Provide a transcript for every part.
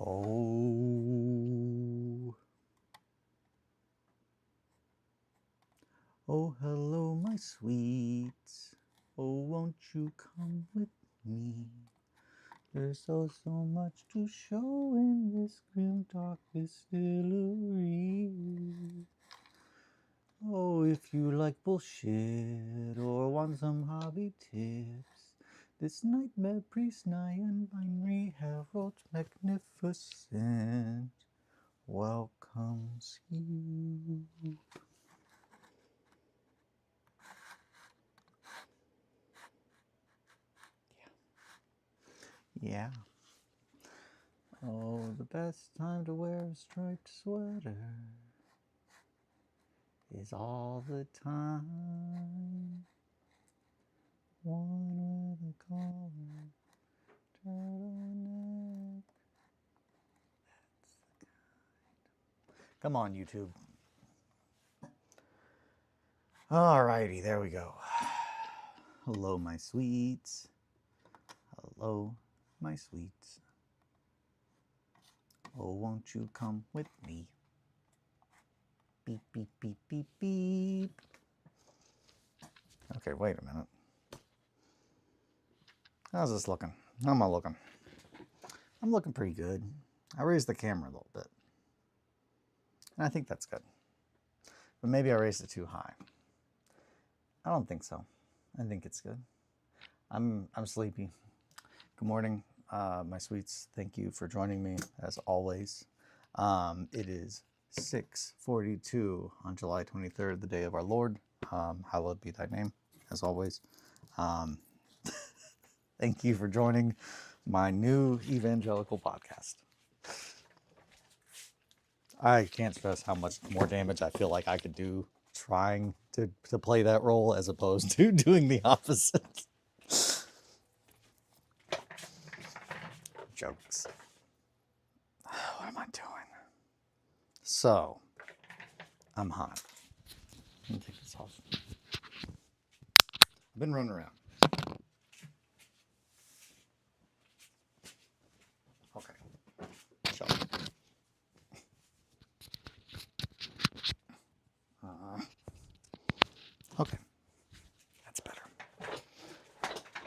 Oh, oh, hello, my sweets. Oh, won't you come with me? There's so much to show in this grim dark distillery. Oh, if you like bullshit or want some hobby tips, this nightmare priest, and binary herald magnificent welcomes you. Yeah. Oh, the best time to wear a striped sweater is all the time. One with a collar, turtleneck. Come on, YouTube. Alrighty, there we go. Hello, my sweets. Hello, my sweets. Oh, won't you come with me? Beep, beep, beep, beep, beep. Okay, wait a minute. How's this looking? How am I looking? I'm looking pretty good. I raised the camera a little bit. And I think that's good. But maybe I raised it too high. I don't think so. I think it's good. I'm sleepy. Good morning, my sweets. Thank you for joining me as always. It is 6:42 on July 23rd, the day of our Lord. Hallowed be thy name, as always. Thank you for joining my new evangelical podcast. I can't stress how much more damage I feel like I could do trying to play that role as opposed to doing the opposite. Jokes. What am I doing? So, I'm hot. Let me take this off. I've been running around. Okay. So. Okay. That's better.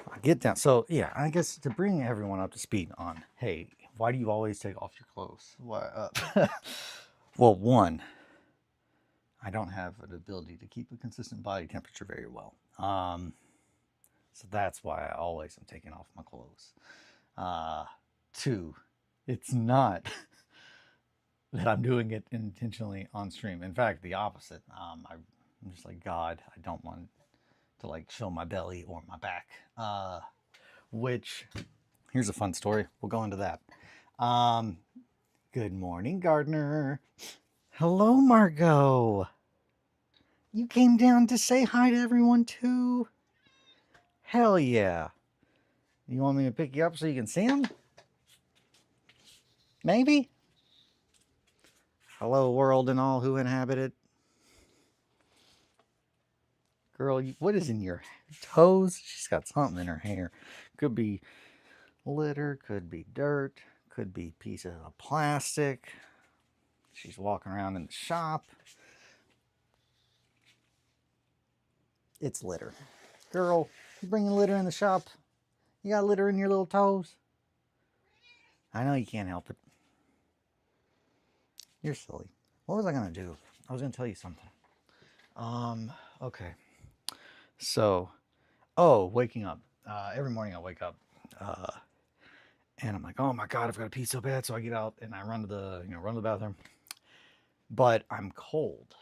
I get down. So, yeah, I guess to bring everyone up to speed on, hey, why do you always take off your clothes? Why, well, one, I don't have an ability to keep a consistent body temperature very well. So that's why I always am taking off my clothes. Two, it's not that I'm doing it intentionally on stream. In fact, the opposite. I'm just like, God, I don't want to like show my belly or my back. Which, here's a fun story. We'll go into that. Good morning, Gardner. Hello, Margot. You came down to say hi to everyone too? Hell yeah. You want me to pick you up so you can see them? Maybe? Hello, world and all who inhabit it. Girl, what is in your toes? She's got something in her hair. Could be litter, could be dirt, could be pieces of plastic. She's walking around in the shop. It's litter. Girl, you bringing litter in the shop? You got litter in your little toes? I know you can't help it. You're silly. What was I going to do? I was going to tell you something. Okay. So, waking up. Every morning I wake up, and I'm like, oh my God, I've got to pee so bad. So I get out and I run to the bathroom. But I'm cold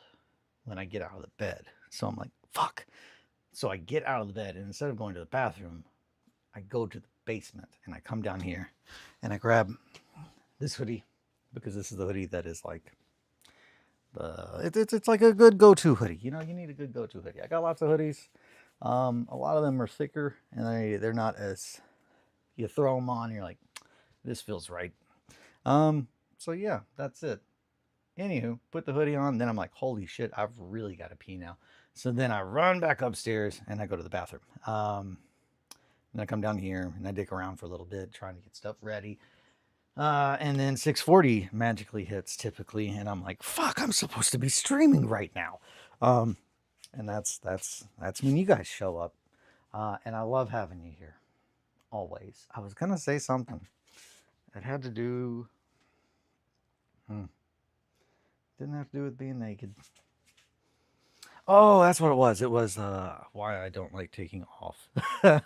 when I get out of the bed. So I'm like, fuck. So I get out of the bed, and instead of going to the bathroom, I go to the basement and I come down here and I grab this hoodie, because this is the hoodie that is like it's like a good go-to hoodie. You know, you need a good go-to hoodie. I got lots of hoodies. A lot of them are thicker, and they're not as, you throw them on, you're like, this feels right. So yeah, that's it. Anywho, put the hoodie on, then I'm like, holy shit, I've really got to pee now. So then I run back upstairs and I go to the bathroom. And I come down here and I dick around for a little bit trying to get stuff ready. And then 6:40 magically hits typically, and I'm like, fuck, I'm supposed to be streaming right now. And that's when you guys show up. And I love having you here. Always. I was gonna say something. It had to do didn't have to do with being naked. Oh, that's what it was. It was why I don't like taking off.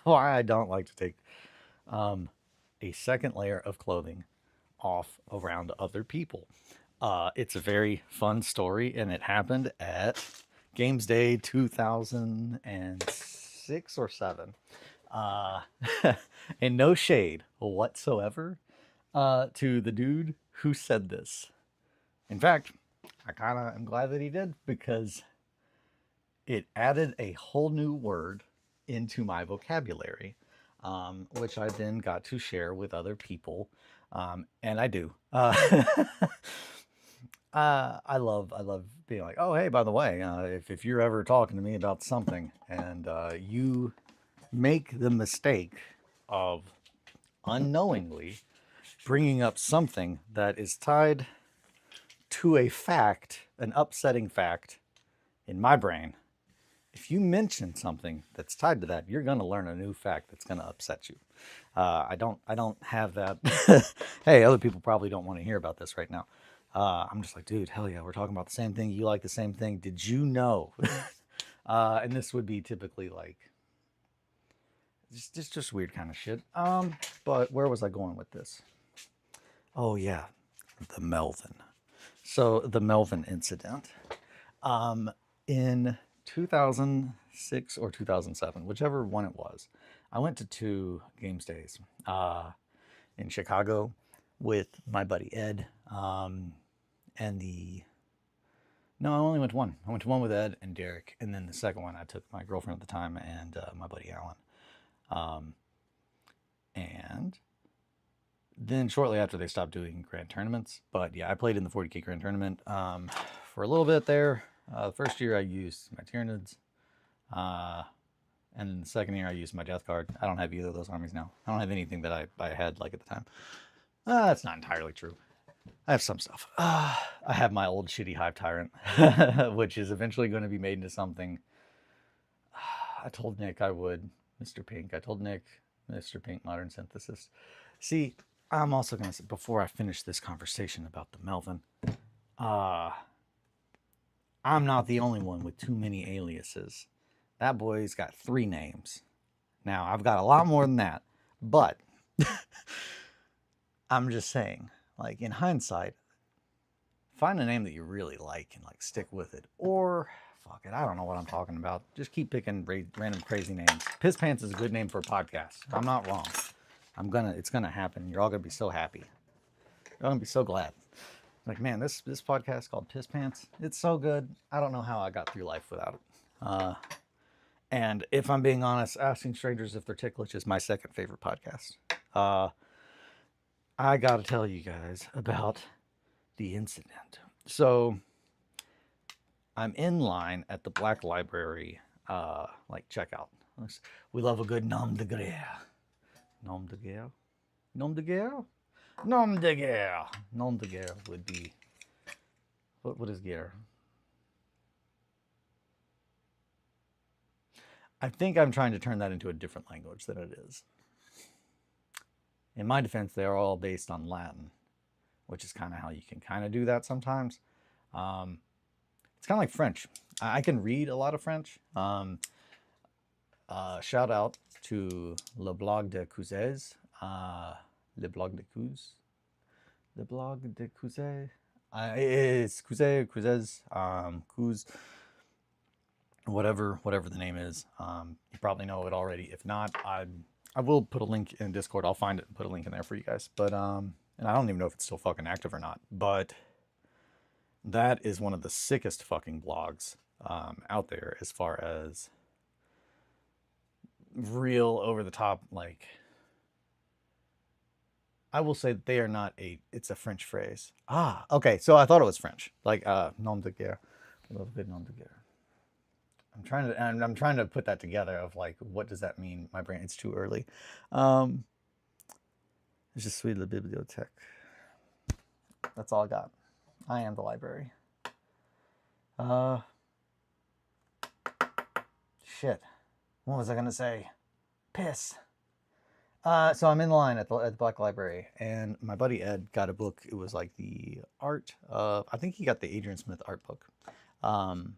Why I don't like to take a second layer of clothing off around other people. It's a very fun story, and it happened at Games Day 2006 or 7. Uh, and no shade whatsoever to the dude who said this. In fact, I kind of am glad that he did, because it added a whole new word into my vocabulary, which I then got to share with other people. And I do. I love being like, oh, hey, by the way, if you're ever talking to me about something and you make the mistake of unknowingly bringing up something that is tied to a fact, an upsetting fact in my brain, if you mention something that's tied to that, you're going to learn a new fact that's going to upset you. I don't have that. Hey, other people probably don't want to hear about this right now. I'm just like, dude, hell yeah, we're talking about the same thing. You like the same thing. Did you know? And this would be typically like just weird kind of shit. But where was I going with this? Oh yeah, the Melvin. So the Melvin incident. In 2006 or 2007, whichever one it was, I went to 2 Games Days in Chicago with my buddy Ed. And no, I only went to one. I went to one with Ed and Derek, and then the second one I took my girlfriend at the time and my buddy Alan. And then shortly after, they stopped doing grand tournaments. But yeah, I played in the 40K grand tournament for a little bit there. The first year I used my Tyranids. And then the second year I used my Death Guard. I don't have either of those armies now. I don't have anything that I had like at the time. That's not entirely true. I have some stuff. I have my old shitty Hive Tyrant, which is eventually going to be made into something. I told Nick I would. Mr. Pink. I told Nick, Mr. Pink Modern Synthesis. See, I'm also going to say, before I finish this conversation about the Melvin, I'm not the only one with too many aliases. That boy's got 3 names. Now, I've got a lot more than that, but I'm just saying, like, in hindsight, find a name that you really like and like stick with it. Or fuck it, I don't know what I'm talking about. Just keep picking random crazy names. Piss Pants is a good name for a podcast. I'm not wrong. It's gonna happen. You're all gonna be so happy. You're all gonna be so glad. Like, man, this podcast called Piss Pants, it's so good. I don't know how I got through life without it. And if I'm being honest, Asking Strangers If They're Ticklish is my second favorite podcast. I gotta tell you guys about the incident. So I'm in line at the Black Library, like checkout. We love a good nom de guerre. Nom de guerre? Nom de guerre? Nom de guerre. Nom de guerre would be... What is guerre? I think I'm trying to turn that into a different language than it is. In my defense, they are all based on Latin, which is kind of how you can kind of do that sometimes. It's kind of like French. I can read a lot of French. Shout out to Le Blog de Couzes. Le Blog de Couz. Le Blog de Couzes. It's Couzes, Couz. Whatever the name is. You probably know it already. If not, I will put a link in Discord. I'll find it and put a link in there for you guys. But and I don't even know if it's still fucking active or not. But that is one of the sickest fucking blogs out there as far as real over the top. Like, I will say that they are not it's a French phrase. Okay. So I thought it was French. Like nom de guerre. A little bit nom de guerre. I'm trying to put that together of like, what does that mean? My brain, it's too early. Je suis la bibliothèque. That's all I got. I am the library. Uh, shit. What was I gonna say? Piss. So I'm in line at the Black Library, and my buddy Ed got a book. It was like the art of, I think he got the Adrian Smith art book. Um,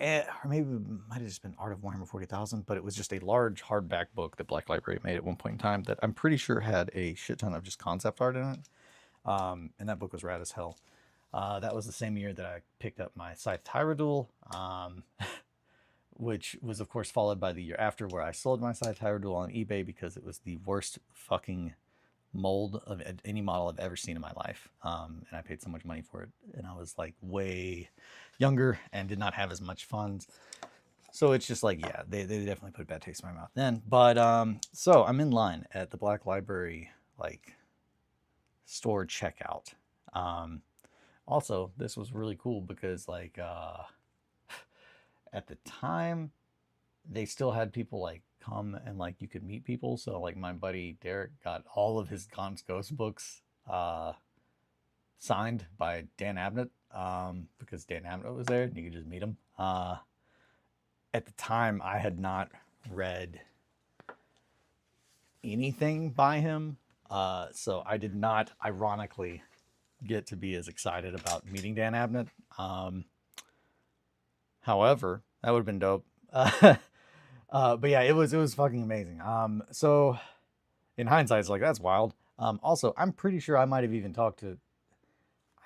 or maybe it might have just been Art of Warhammer 40,000, but it was just a large hardback book that Black Library made at one point in time that I'm pretty sure had a shit ton of just concept art in it. And that book was rad as hell. That was the same year that I picked up my Scythe Hyrule, which was, of course, followed by the year after where I sold my Scythe Hyrule on eBay because it was the worst fucking mold of any model I've ever seen in my life. And I paid so much money for it. And I was like way younger and did not have as much funds. So it's just like, yeah, they definitely put a bad taste in my mouth then. But so I'm in line at the Black Library like store checkout. Also, this was really cool because like at the time they still had people like come and like you could meet people. So like my buddy Derek got all of his Gaunt's Ghost books signed by Dan Abnett because Dan Abnett was there and you could just meet him. At the time, I had not read anything by him, so I did not, ironically, get to be as excited about meeting Dan Abnett. However, that would have been dope. But yeah, it was fucking amazing. So in hindsight, it's like that's wild. Also, I'm pretty sure I might have even talked to.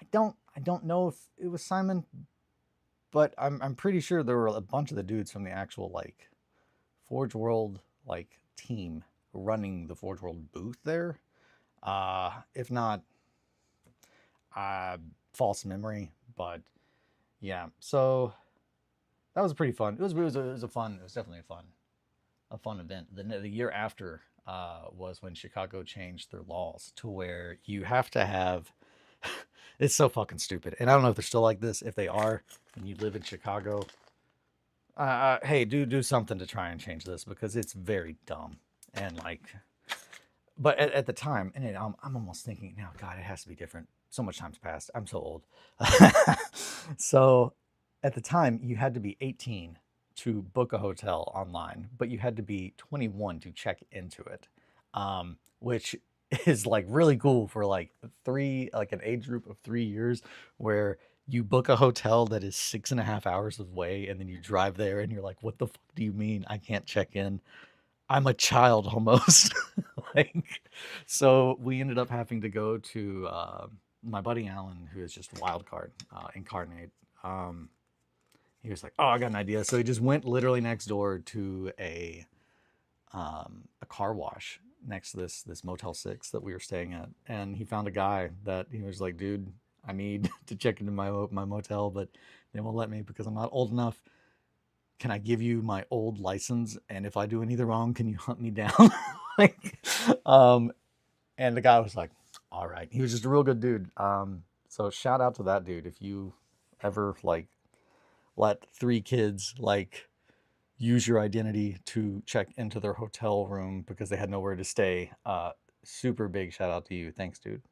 I don't know if it was Simon, but I'm pretty sure there were a bunch of the dudes from the actual like Forge World like team running the Forge World booth there. If not, false memory, but yeah. So that was pretty fun. It was definitely a fun event. The year after was when Chicago changed their laws to where you have to have. It's so fucking stupid, and I don't know if they're still like this. If they are, and you live in Chicago, hey, do something to try and change this because it's very dumb and like. But at the time, and I'm almost thinking now, God, it has to be different. So much time's passed. I'm so old. So at the time, you had to be 18 to book a hotel online, but you had to be 21 to check into it, which is like really cool for like an age group of 3 years where you book a hotel that is 6.5 hours away and then you drive there and you're like, what the fuck do you mean I can't check in? I'm a child almost. Like, so we ended up having to go to my buddy Alan, who is just a wild card incarnate. He was like, "Oh, I got an idea." So he just went literally next door to a car wash next to this Motel 6 that we were staying at, and he found a guy that he was like, "Dude, I need to check into my motel, but they won't let me because I'm not old enough. Can I give you my old license? And if I do anything wrong, can you hunt me down?" Like, and the guy was like, "All right." He was just a real good dude. So shout out to that dude. If you ever like let 3 kids like use your identity to check into their hotel room because they had nowhere to stay, super big shout out to you. Thanks, dude.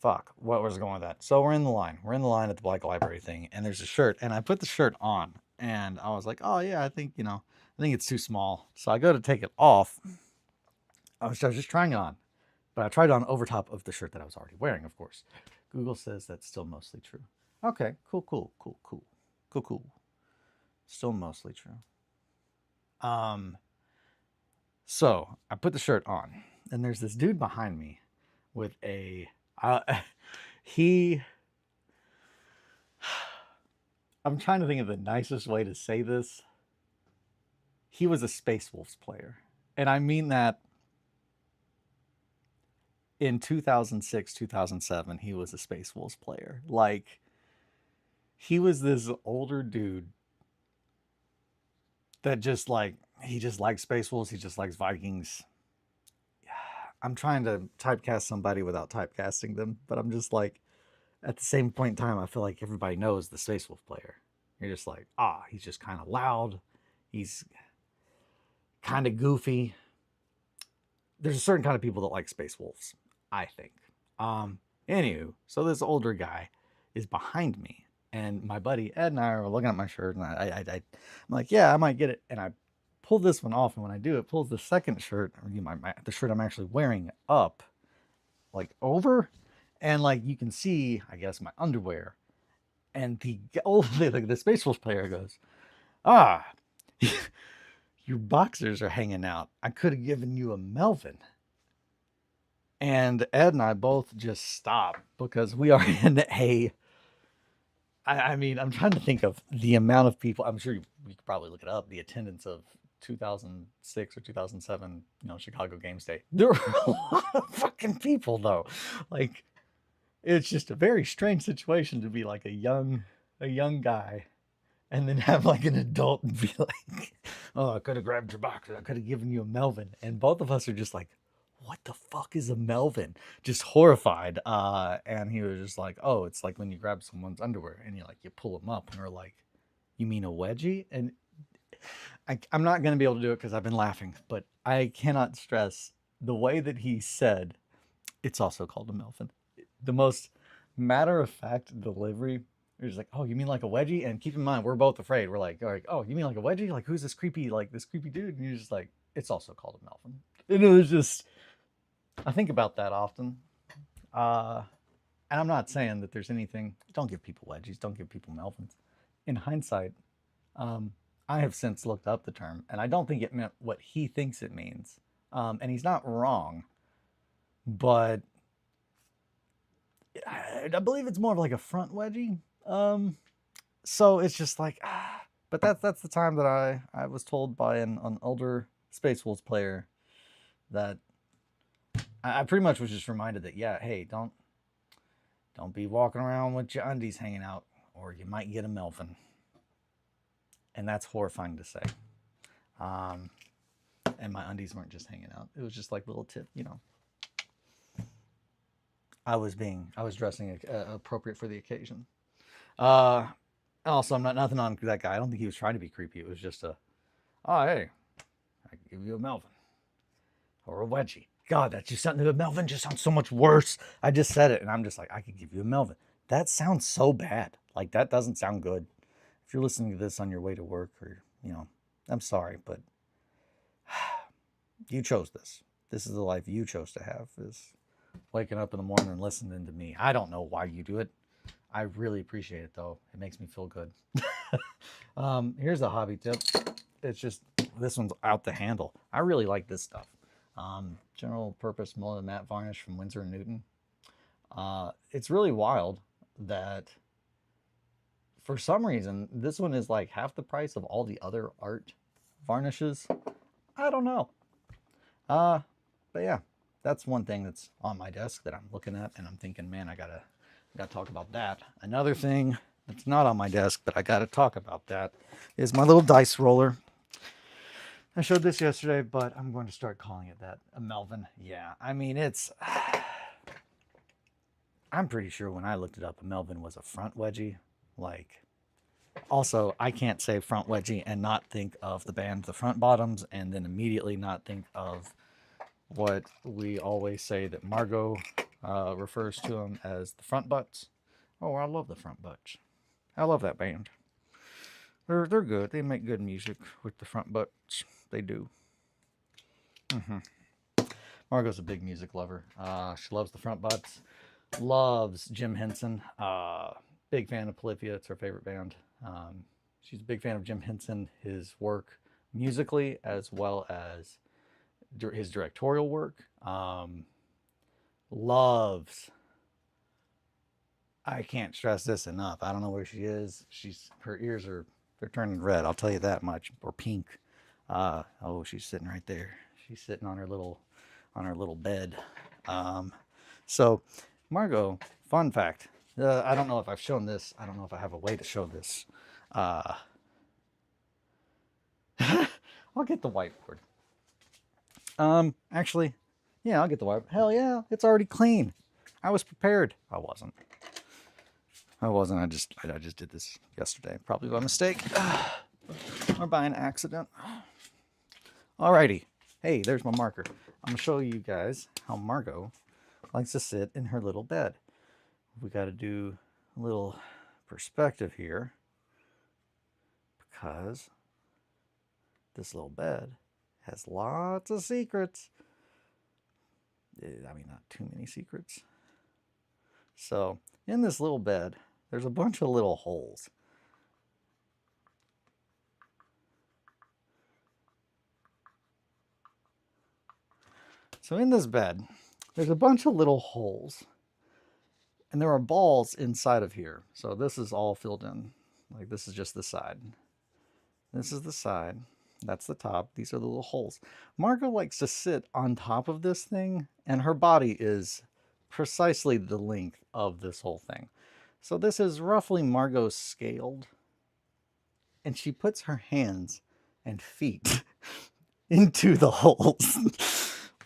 Fuck, what was going with that? So we're in the line. We're in the line at the Black Library thing, and there's a shirt, and I put the shirt on, and I was like, oh yeah, I think it's too small. So I go to take it off. I was just trying it on, but I tried it on over top of the shirt that I was already wearing, of course. Google says that's still mostly true. Okay, cool. Still mostly true. So I put the shirt on, and there's this dude behind me with a I'm trying to think of the nicest way to say this. He was a Space Wolves player. And I mean that in 2006, 2007, he was a Space Wolves player. Like, he was this older dude that just like, he just likes Space Wolves. He just likes Vikings. I'm trying to typecast somebody without typecasting them, but I'm just like, at the same point in time, I feel like everybody knows the Space Wolf player. You're just like, he's just kind of loud. He's kind of goofy. there's a certain kind of people that like Space Wolves, I think. Anywho, so this older guy is behind me, and my buddy Ed and I are looking at my shirt, and I'm like, yeah, I might get it, and I pull this one off, and when I do, it pulls the second shirt, or the shirt I'm actually wearing up, like over, and like you can see, I guess, my underwear, and the Space Wolves player goes, ah, your boxers are hanging out. I could have given you a Melvin. And Ed and I both just stopped because we are in I mean, I'm trying to think of the amount of people. I'm sure we could probably look it up. The attendance of 2006 or 2007, Chicago Games Day. There were a lot of fucking people, though. Like, it's just a very strange situation to be like a young guy, and then have like an adult and be like, "Oh, I could have grabbed your box. I could have given you a Melvin." And both of us are just like, what the fuck is a Melvin? Just horrified. And he was just like, oh, it's like when you grab someone's underwear and you pull them up, and we're like, you mean a wedgie? And I'm not going to be able to do it because I've been laughing, but I cannot stress the way that he said, it's also called a Melvin. The most matter of fact delivery. You're just like, oh, you mean like a wedgie? And keep in mind, we're both afraid. We're like, oh, you mean like a wedgie? Like, who's this creepy dude? And you're just like, it's also called a Melvin. And it was just, I think about that often. And I'm not saying that there's anything, don't give people wedgies, don't give people Melvins. In hindsight, I have since looked up the term, and I don't think it meant what he thinks it means. And he's not wrong, but I believe it's more of like a front wedgie. So it's just like, but that's the time that I was told by an older Space Wolves player that I pretty much was just reminded that, yeah, hey, don't be walking around with your undies hanging out, or you might get a Melvin. And that's horrifying to say. And my undies weren't just hanging out. It was just like little tip, I was dressing appropriate for the occasion. Also, I'm not nothing on that guy. I don't think he was trying to be creepy. It was just oh, hey, I can give you a Melvin or a wedgie. God, that just something. A Melvin just sounds so much worse. I just said it, and I'm just like, I could give you a Melvin. That sounds so bad. Like, that doesn't sound good. If you're listening to this on your way to work, or I'm sorry, but you chose this. This is the life you chose to have. Is waking up in the morning and listening to me. I don't know why you do it. I really appreciate it, though. It makes me feel good. Here's a hobby tip. It's just, this one's out the handle. I really like this stuff. General purpose mullet matte varnish from Winsor & Newton. It's really wild that for some reason, this one is like half the price of all the other art varnishes. I don't know. But yeah, that's one thing that's on my desk that I'm looking at, and I'm thinking, man, I gotta talk about that. Another thing that's not on my desk, but I gotta talk about that, is my little dice roller. I showed this yesterday, but I'm going to start calling it that. A Melvin. Yeah, I mean, I'm pretty sure when I looked it up, a Melvin was a front wedgie. Like, also, I can't say front wedgie and not think of the band The Front Bottoms, and then immediately not think of what we always say that Margot refers to them as the Front Butts. Oh, I love the Front Butts. I love that band. They're good. They make good music with the Front Butts. They do. Margot's a big music lover. She loves the Front Butts. Loves Jim Henson. Big fan of Polyphia. It's her favorite band. She's a big fan of Jim Henson, his work musically, as well as his directorial work. Loves, I can't stress this enough. I don't know where she is. Her ears they're turning red. I'll tell you that much, or pink. Oh, she's sitting right there. She's sitting on her little bed. So Margot, fun fact. I don't know if I've shown this. I don't know if I have a way to show this. I'll get the whiteboard. Actually, yeah, I'll get the whiteboard. Hell yeah, it's already clean. I was prepared. I wasn't. I just did this yesterday, probably by mistake, or by an accident. Alrighty. hey, there's my marker. I'm going to show you guys how Margot likes to sit in her little bed. We got to do a little perspective here because this little bed has lots of secrets. I mean, not too many secrets. So in this little bed, there's a bunch of little holes. So in this bed, there's a bunch of little holes. And there are balls inside of here. So this is all filled in. Like this is just the side. This is the side. That's the top. These are the little holes. Margot likes to sit on top of this thing, and her body is precisely the length of this whole thing. So this is roughly Margot scaled. And she puts her hands and feet into the holes.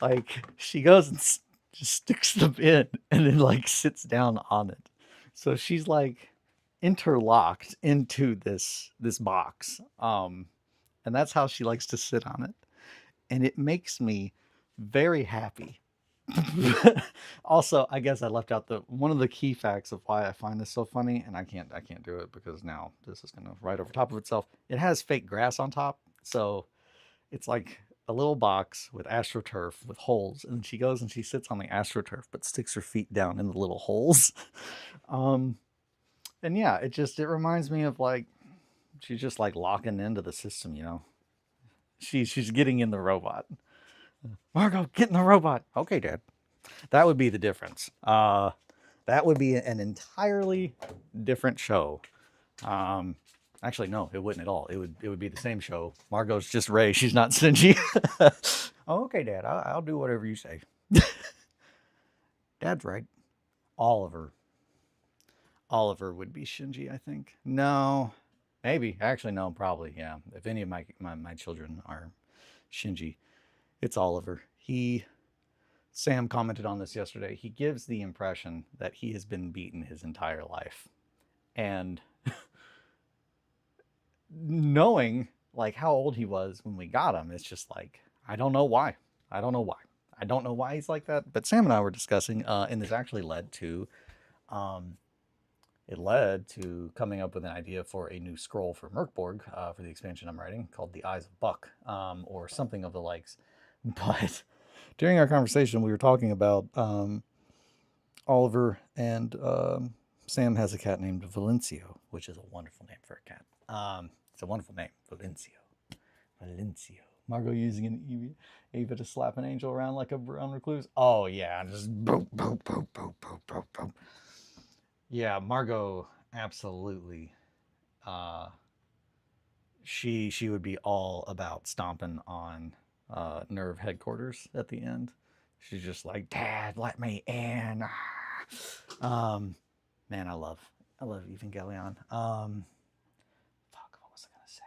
Like she goes and just sticks them in and then like sits down on it. So she's like interlocked into this box. And that's how she likes to sit on it. And it makes me very happy. Also, I guess I left out one of the key facts of why I find this so funny, and I can't do it because now this is gonna right over top of itself. It has fake grass on top, so it's like a little box with astroturf with holes, and then she goes and she sits on the astroturf but sticks her feet down in the little holes. And yeah, it reminds me of like she's just like locking into the system, you know. She's getting in the robot. Margot, get in the robot. Okay, Dad. That would be the difference. That would be an entirely different show. Actually, no, it wouldn't at all. It would be the same show. Margot's just Ray. She's not Shinji. Oh, okay, Dad. I'll do whatever you say. Dad's right. Oliver would be Shinji, I think. No, maybe. Actually, no, probably. Yeah. If any of my children are Shinji, it's Oliver. Sam commented on this yesterday. He gives the impression that he has been beaten his entire life. And knowing like how old he was when we got him, it's just like, I don't know why. I don't know why he's like that. But Sam and I were discussing, and this actually led to, coming up with an idea for a new scroll for Merkborg for the expansion I'm writing called The Eyes of Buck, or something of the likes. But during our conversation, we were talking about Oliver, and Sam has a cat named Valencio, which is a wonderful name for a cat. It's a wonderful name, Valencio. Margot using an Eva to slap an angel around like a brown recluse. Oh yeah, just boop, boop, boop, boop, boop, boop, boop. Yeah, Margot, absolutely. She would be all about stomping on Nerve headquarters at the end. She's just like, Dad, let me in. Man, I love Evangelion. Fuck, what was I gonna say?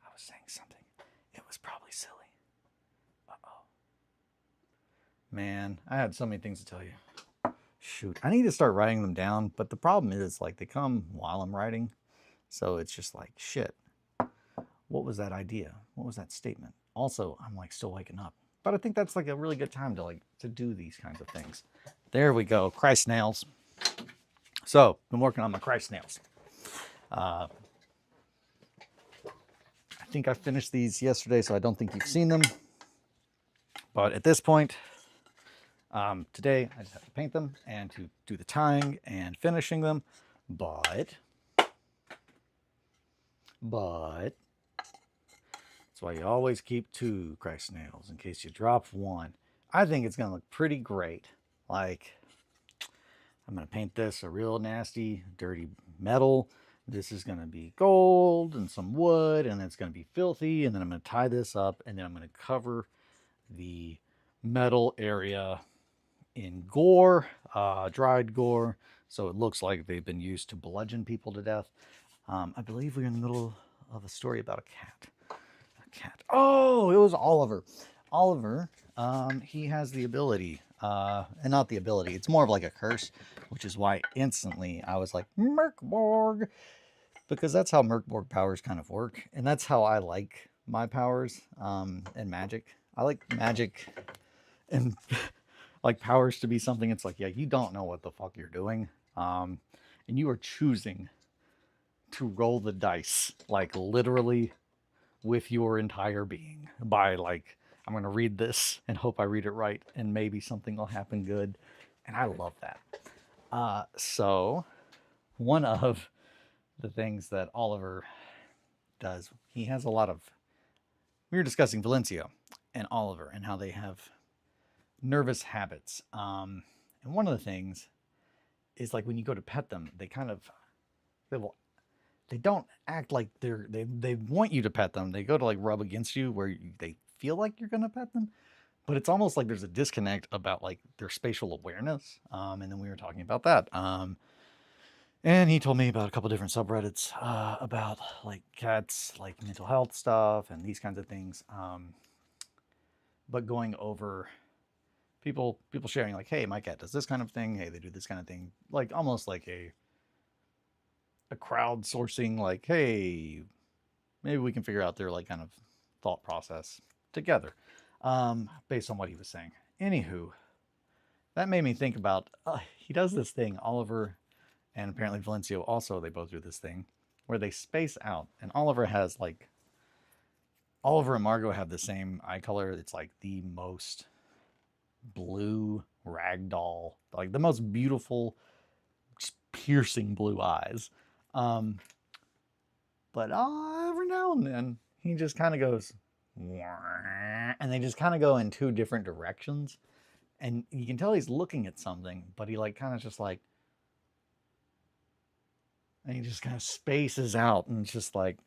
I was saying something. It was probably silly. Man, I had so many things to tell you. Shoot, I need to start writing them down, but the problem is like they come while I'm writing, so it's just like shit. What was that idea? What was that statement? Also, I'm like still waking up, but I think that's like a really good time to do these kinds of things. There we go, Christ nails. So, been working on my Christ nails. I think I finished these yesterday, so I don't think you've seen them. But at this point, today I just have to paint them and to do the tying and finishing them. But that's why you always keep 2 Christ nails in case you drop one. I think it's gonna look pretty great. Like, I'm gonna paint this a real nasty, dirty metal. This is gonna be gold and some wood, and it's gonna be filthy. And then I'm gonna tie this up, and then I'm gonna cover the metal area in gore, dried gore, so it looks like they've been used to bludgeon people to death. I believe we're in the middle of a story about a cat. Oh, it was Oliver. Oliver, he has the ability, and not the ability, it's more of like a curse, which is why instantly I was like, Merkborg, because that's how Merkborg powers kind of work, and that's how I like my powers, and magic. I like magic and like powers to be something. It's like, yeah, you don't know what the fuck you're doing. And you are choosing to roll the dice, like literally with your entire being by like, I'm going to read this and hope I read it right and maybe something will happen good. And I love that. So one of the things that Oliver does, he has a lot of, we were discussing Valencio and Oliver and how they have nervous habits. And one of the things is like when you go to pet them, they kind of, they will, they don't act like they want you to pet them. They go to like rub against you where they feel like you're going to pet them, but it's almost like there's a disconnect about like their spatial awareness. And then we were talking about that. And he told me about a couple different subreddits about like cats, like mental health stuff and these kinds of things. But going over people sharing like, hey, my cat does this kind of thing. Hey, they do this kind of thing. Like almost like a crowdsourcing, like, hey, maybe we can figure out their like kind of thought process together, based on what he was saying. Anywho, that made me think about he does this thing, Oliver and apparently Valencio also, they both do this thing where they space out, and Oliver has like, Oliver and Margot have the same eye color. It's like the most blue ragdoll, like the most beautiful, piercing blue eyes. But every now and then he just kind of goes, and they just kind of go in two different directions. And you can tell he's looking at something, but he like kind of just like, and he just kind of spaces out, and it's just like,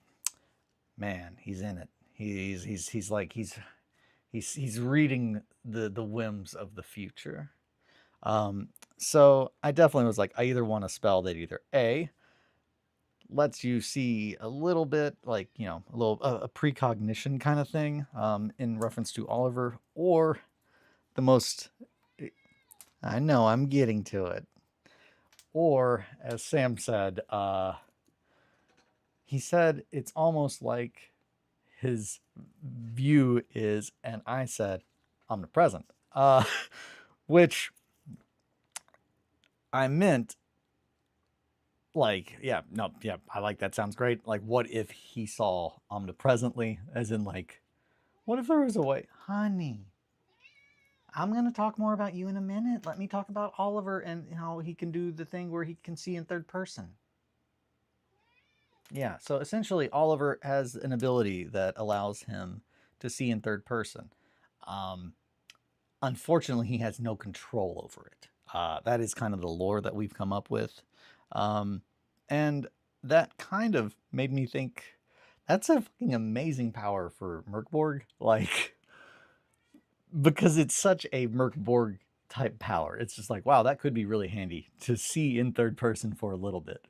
man, he's in it. He's like he's reading the whims of the future. So I definitely was like, I either want a spell that either A, lets you see a little bit like, you know, a little a precognition kind of thing, in reference to Oliver, or the most, I know I'm getting to it, or as Sam said, he said it's almost like his view is, and I said omnipresent, which I meant like, yeah, no, yeah, I like that. Sounds great. Like, what if he saw omnipresently, as in like, what if there was a way, honey? I'm going to talk more about you in a minute. Let me talk about Oliver and how he can do the thing where he can see in third person. Yeah, so essentially Oliver has an ability that allows him to see in third person. Um, Unfortunately, he has no control over it. That is kind of the lore that we've come up with. And that kind of made me think that's a fucking amazing power for Merkborg. Like, because it's such a Merkborg type power. It's just like, wow, that could be really handy to see in third person for a little bit.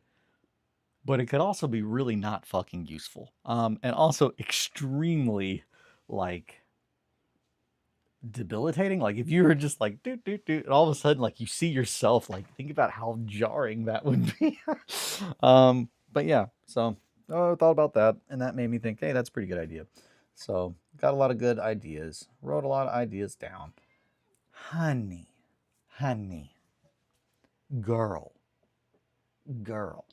But it could also be really not fucking useful. And also extremely, like, debilitating. Like, if you were just like, doot, doot, doot, and all of a sudden, like, you see yourself, like, think about how jarring that would be. But yeah, so I thought about that, and that made me think, hey, that's a pretty good idea. So, got a lot of good ideas. Wrote a lot of ideas down. Honey, honey, girl, girl.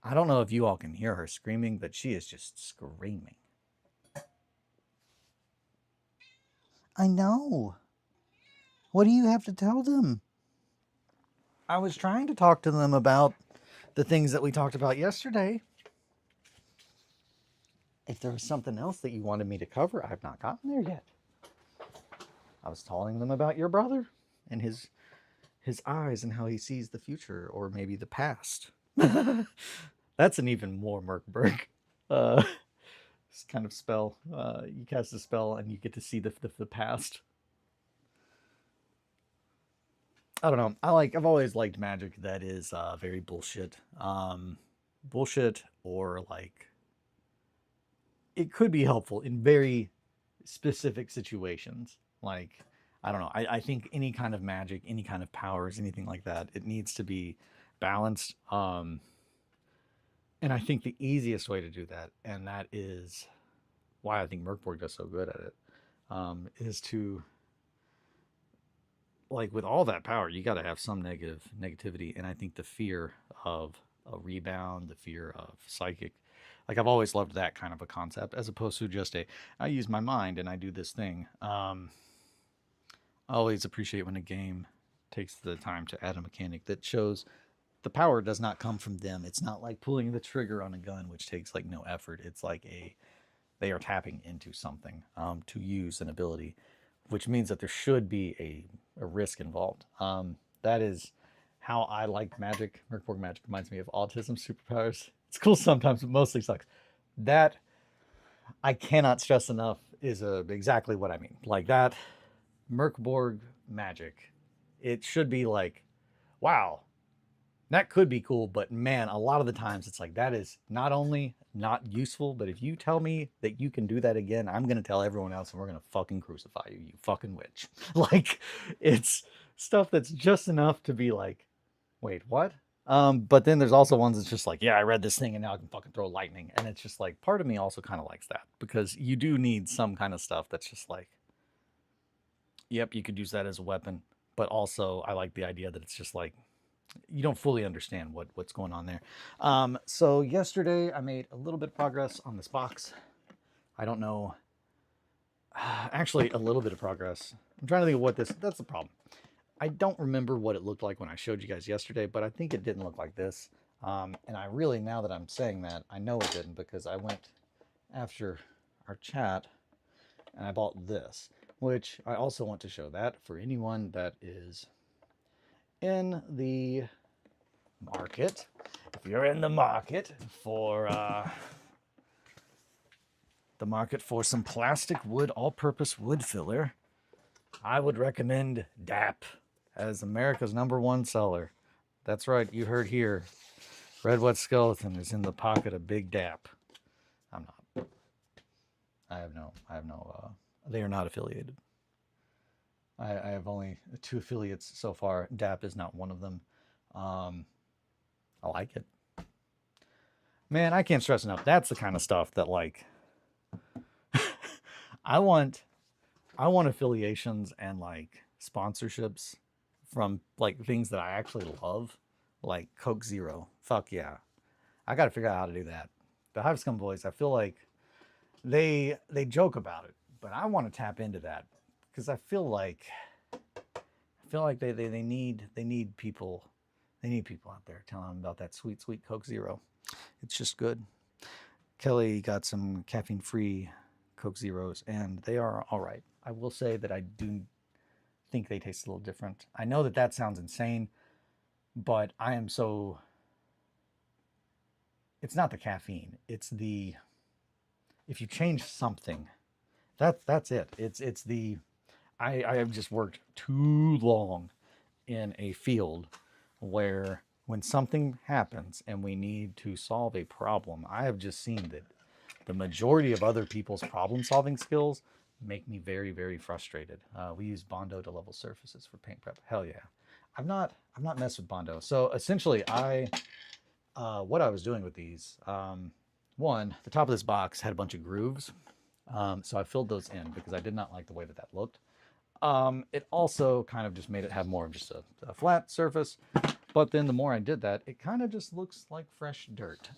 I don't know if you all can hear her screaming, but she is just screaming. I know. What do you have to tell them? I was trying to talk to them about the things that we talked about yesterday. If there was something else that you wanted me to cover, I've not gotten there yet. I was telling them about your brother and his eyes and how he sees the future, or maybe the past. That's an even more Merkberg kind of spell. You cast a spell and you get to see the past. I don't know. I've always liked magic that is very bullshit. Bullshit, or like, it could be helpful in very specific situations. Like, I don't know. I think any kind of magic, any kind of powers, anything like that, it needs to be balanced. And I think the easiest way to do that, and that is why I think Merkborg does so good at it, is to, like, with all that power, you got to have some negativity. And I think the fear of a rebound, the fear of psychic, like, I've always loved that kind of a concept as opposed to just I use my mind and I do this thing. I always appreciate when a game takes the time to add a mechanic that shows the power does not come from them. It's not like pulling the trigger on a gun, which takes like no effort. It's like they are tapping into something to use an ability, which means that there should be a risk involved. That is how I like Magic. Merkborg Magic reminds me of autism superpowers. It's cool sometimes, but mostly sucks. That I cannot stress enough is exactly what I mean. Like that Merkborg Magic, it should be like, wow, that could be cool, but man, a lot of the times it's like that is not only not useful, but if you tell me that you can do that again, I'm gonna tell everyone else and we're gonna fucking crucify you, you fucking witch. Like, it's stuff that's just enough to be like, wait, what? But then there's also ones that's just like, yeah, I read this thing and now I can fucking throw lightning. And it's just like, part of me also kind of likes that because you do need some kind of stuff that's just like, yep, you could use that as a weapon. But also, I like the idea that it's just like, you don't fully understand what's going on there. So yesterday I made a little bit of progress on this box. I don't know. Actually, a little bit of progress. I'm trying to think of that's the problem. I don't remember what it looked like when I showed you guys yesterday, but I think it didn't look like this. And I really, now that I'm saying that, I know it didn't because I went after our chat and I bought this, which I also want to show that for anyone that is in the market. If you're in the market for some plastic wood, all-purpose wood filler, I would recommend DAP as America's #1 seller. That's right, you heard here. RedWetSkeleton is in the pocket of Big DAP. I'm not. I have no. They are not affiliated. I have only 2 affiliates so far. DAP is not one of them. I like it. Man, I can't stress enough. That's the kind of stuff that, like, I want affiliations and like sponsorships from like things that I actually love, like Coke Zero. Fuck yeah. I got to figure out how to do that. The Hive Scum boys, I feel like they joke about it, but I want to tap into that because I feel like they need people. They need people out there telling them about that sweet Coke Zero. It's just good. Kelly got some caffeine-free Coke Zeros, and they are all right. I will say that I do think they taste a little different. I know that sounds insane, but I am so... It's not the caffeine. It's the... If you change something, that's it. It's the... I have just worked too long in a field where when something happens and we need to solve a problem, I have just seen that the majority of other people's problem-solving skills make me very, very frustrated. We use Bondo to level surfaces for paint prep. Hell yeah. I've not messed with Bondo. So essentially, what I was doing with these, one, the top of this box had a bunch of grooves. So I filled those in because I did not like the way that looked. It also kind of just made it have more of just a flat surface. But then the more I did that, it kind of just looks like fresh dirt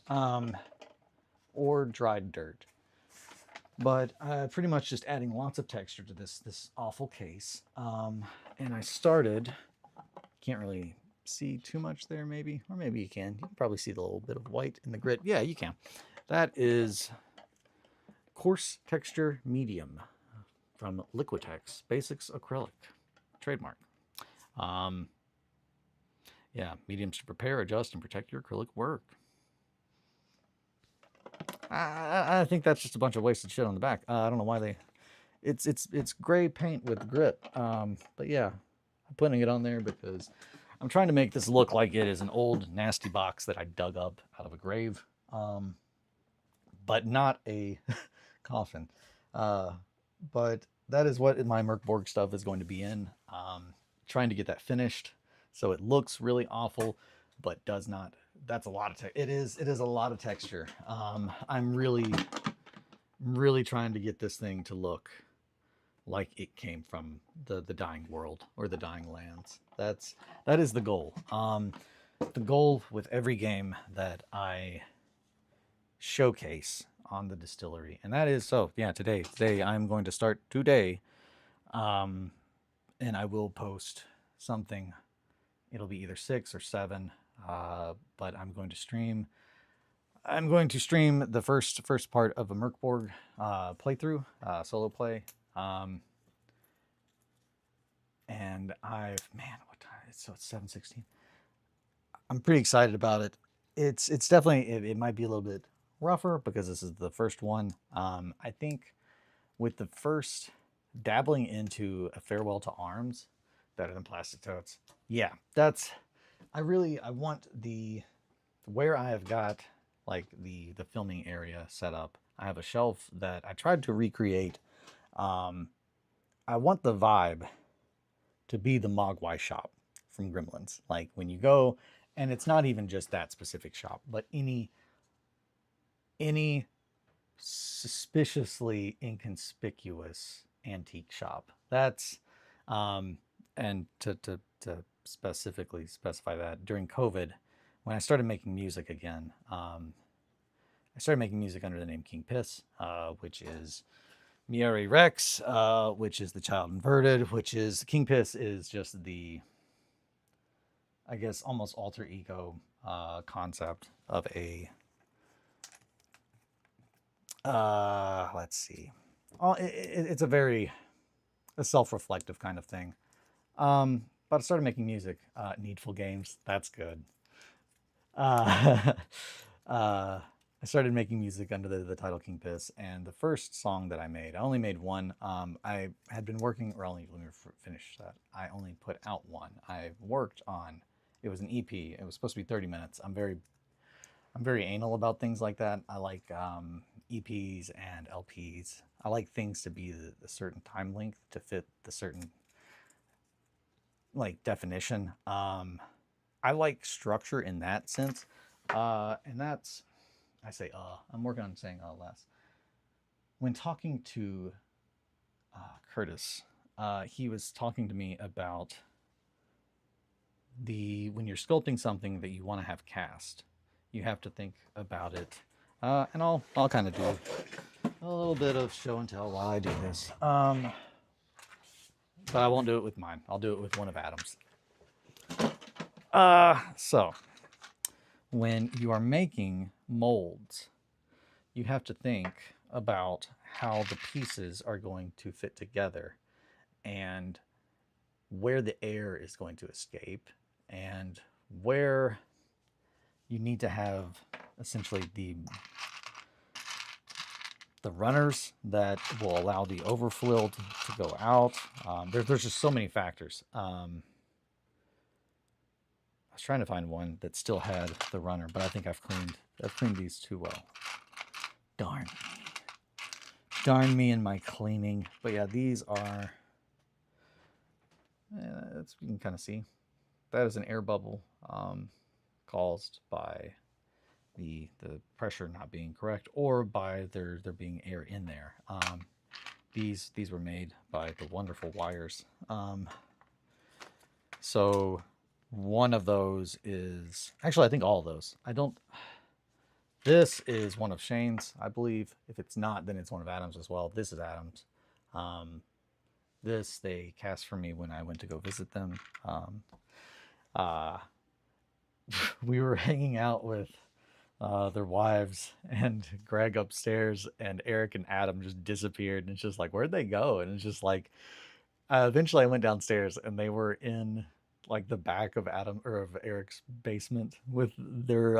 or dried dirt. But pretty much just adding lots of texture to this awful case. And I started, can't really see too much there maybe, or maybe you can. You can probably see the little bit of white in the grit. Yeah, you can. That is Coarse Texture Medium from Liquitex Basics Acrylic, trademark. Yeah, mediums to prepare, adjust, and protect your acrylic work. I think that's just a bunch of wasted shit on the back. I don't know why they... It's gray paint with grit. But yeah, I'm putting it on there because I'm trying to make this look like it is an old nasty box that I dug up out of a grave. But not a coffin. But that is what my Merkborg stuff is going to be in. Trying to get that finished so it looks really awful, but does not. That's a lot of it is a lot of texture. I'm really trying to get this thing to look like it came from the dying world or the dying lands. That is the goal. The goal with every game that I showcase on the distillery, and that is so yeah. Today I'm going to start today, um, and I will post something. It'll be either 6 or 7, but I'm going to stream the first part of a Merkborg playthrough, solo play. Um, and I've man, what time? It's 7:16. I'm pretty excited about it. It's definitely it might be a little bit rougher because this is the first one. I think with the first dabbling into a farewell to arms, better than plastic totes. Yeah, that's I want the where I have got like the filming area set up. I have a shelf that I tried to recreate. Um, I want the vibe to be the Mogwai shop from Gremlins. Like when you go, and it's not even just that specific shop, but any suspiciously inconspicuous antique shop. That's and to specifically specify that during COVID, when I started making music again, I started making music under the name King Piss, which is Mieri Rex, which is the child inverted, which is King Piss is just the, I guess, almost alter ego concept of a, let's see. It's a very a self-reflective kind of thing. But I started making music, Needful Games. That's good. Uh, I started making music under the title King Piss, and the first song that I made, I only made one. I had been working, or only let me finish that. I only put out one. I worked on. It was an EP. It was supposed to be 30 minutes. I'm very anal about things like that. I like EPs and LPs. I like things to be the certain time length to fit the certain like definition. I like structure in that sense, and that's I say I'm working on saying less. When talking to Curtis, he was talking to me about the when you're sculpting something that you want to have cast, you have to think about it. And I'll kind of do a little bit of show and tell while I do this. But I won't do it with mine. I'll do it with one of Adam's. So when you are making molds, you have to think about how the pieces are going to fit together and where the air is going to escape and where you need to have essentially the runners that will allow the overflow to go out. There's just so many factors. I was trying to find one that still had the runner, but I think I've cleaned these too well. Darn me and my cleaning. But yeah, these are. That's you can kind of see. That is an air bubble caused by the pressure not being correct, or by there being air in there. These were made by the wonderful wires. So one of those is actually I think all of those. I don't. This is one of Shane's, I believe. If it's not, then it's one of Adam's as well. This is Adam's. This they cast for me when I went to go visit them. We were hanging out with their wives and Greg upstairs, and Eric and Adam just disappeared. And it's just like, where'd they go? And it's just like, eventually I went downstairs and they were in like the back of Eric's basement with their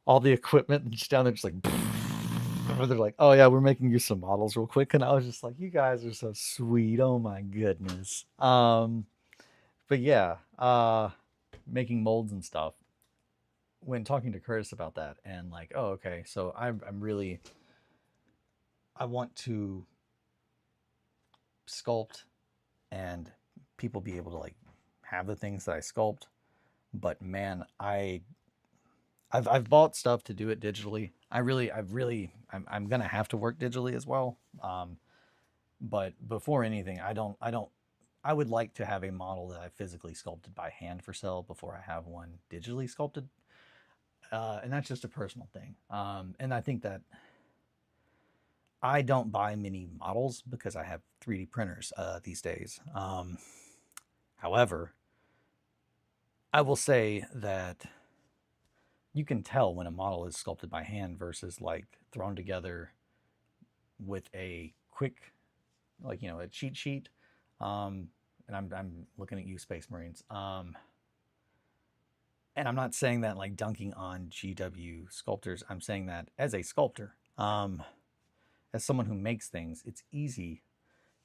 all the equipment and just down there just like they're like, oh yeah, we're making you some models real quick. And I was just like, you guys are so sweet. Oh my goodness. But yeah, making molds and stuff. When talking to Curtis about that and like, oh, okay, so I want to sculpt and people be able to like have the things that I sculpt, but man, I've bought stuff to do it digitally. I'm gonna have to work digitally as well. But before anything, I would like to have a model that I physically sculpted by hand for sale before I have one digitally sculpted. And that's just a personal thing. And I think that I don't buy many models because I have 3D printers these days. However, I will say that you can tell when a model is sculpted by hand versus like thrown together with a quick, like, a cheat sheet. And I'm looking at you, Space Marines. And I'm not saying that like dunking on GW sculptors. I'm saying that as a sculptor, as someone who makes things, it's easy